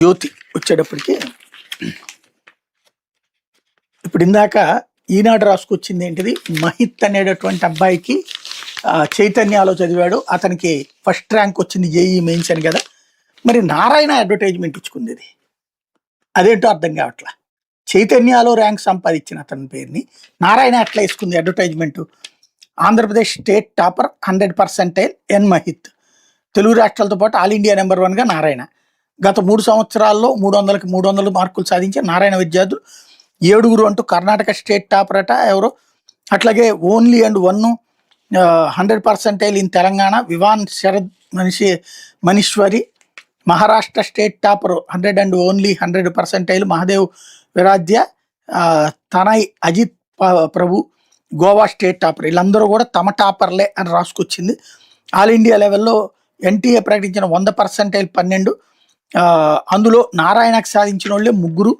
జ్యోతి వచ్చేటప్పటికి ఇప్పుడు ఇందాక ఈనాడు రాసుకొచ్చింది ఏంటిది, మహిత్ అనేటటువంటి అబ్బాయికి చైతన్యాలో చదివాడు, అతనికి ఫస్ట్ ర్యాంక్ వచ్చింది జేఈ మెయిన్స్ అని కదా. మరి నారాయణ అడ్వర్టైజ్మెంట్ ఇచ్చుకుంది, ఇది అదేంటో అర్థం కావట్లా. చైతన్యాలో ర్యాంక్ సంపాదించిన అతని పేరుని నారాయణ ఎట్లా వేసుకుంది అడ్వర్టైజ్మెంట్. ఆంధ్రప్రదేశ్ స్టేట్ టాపర్ 100% ఎన్ మహిత్, తెలుగు రాష్ట్రాలతో పాటు ఆల్ ఇండియా నెంబర్ 1గా నారాయణ. గత 3 సంవత్సరాల్లో 300కి 300 మార్కులు సాధించే నారాయణ విద్యార్థులు 7 అంటూ కర్ణాటక స్టేట్ టాపర్ అట ఎవరో. అట్లాగే only and 100% in Telangana Vivaan Sharad Manishwari. Maharashtra state topper 100 and only 100% Mahadev Viradhya. Tanay Ajit Prabhu Goa state topper. వీళ్ళందరూ కూడా తమ టాపర్లే అని రాసుకొచ్చింది. ఆల్ ఇండియా లెవెల్లో ఎన్టీఏ ప్రకటించిన 100% 12, అందులో నారాయణకు సాధించిన వాళ్ళే 3.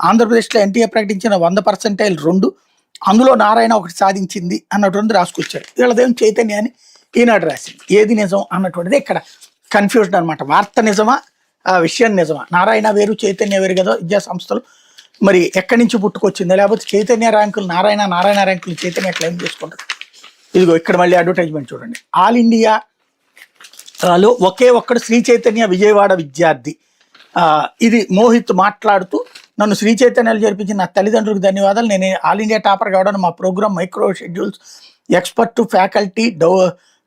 ఆంధ్రప్రదేశ్లో ఎన్టీఏ ప్రకటించిన 100% 2, అందులో నారాయణ ఒకటి సాధించింది అన్నటువంటి రాసుకొచ్చారు. వీళ్ళదేం చైతన్య అని ఈనాడు రాసింది. ఏది నిజం అన్నటువంటిది ఇక్కడ కన్ఫ్యూజన్ అనమాట. వార్త నిజమా, విషయం నిజమా? నారాయణ వేరు చైతన్య వేరు కదా విద్యా సంస్థలు. మరి ఎక్కడి నుంచి పుట్టుకొచ్చింది? లేకపోతే చైతన్య ర్యాంకులు నారాయణ, నారాయణ ర్యాంకులు చైతన్య క్లెయిమ్ చేసుకుంటారు. ఇదిగో ఇక్కడ మళ్ళీ అడ్వర్టైజ్మెంట్ చూడండి. ఆల్ ఇండియాలో ఒకే ఒక్కడు శ్రీ చైతన్య విజయవాడ విద్యార్థి. ఇది మోహిత్ మాట్లాడుతూ, నన్ను శ్రీ చైతన్యాలు జరిపించిన నా తల్లిదండ్రులకు ధన్యవాదాలు. నేను ఆల్ ఇండియా టాపర్ కావడానికి మా program micro schedules, expert faculty,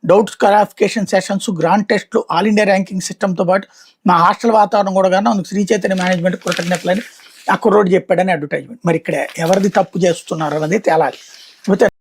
doubts clarification sessions, grand టెస్ట్లు, ఆల్ ఇండియా ర్యాంకింగ్ సిస్టమ్తో పాటు మా హాస్టల్ వాతావరణం కూడా కానీ అందుకు శ్రీ చైతన్య మేనేజ్మెంట్ కృతజ్ఞతలని ఆ కుర్రోడు చెప్పాడని అడ్వర్టైజ్మెంట్. మరి ఇక్కడ ఎవరిది తప్పు చేస్తున్నారు అన్నది తేలాలి.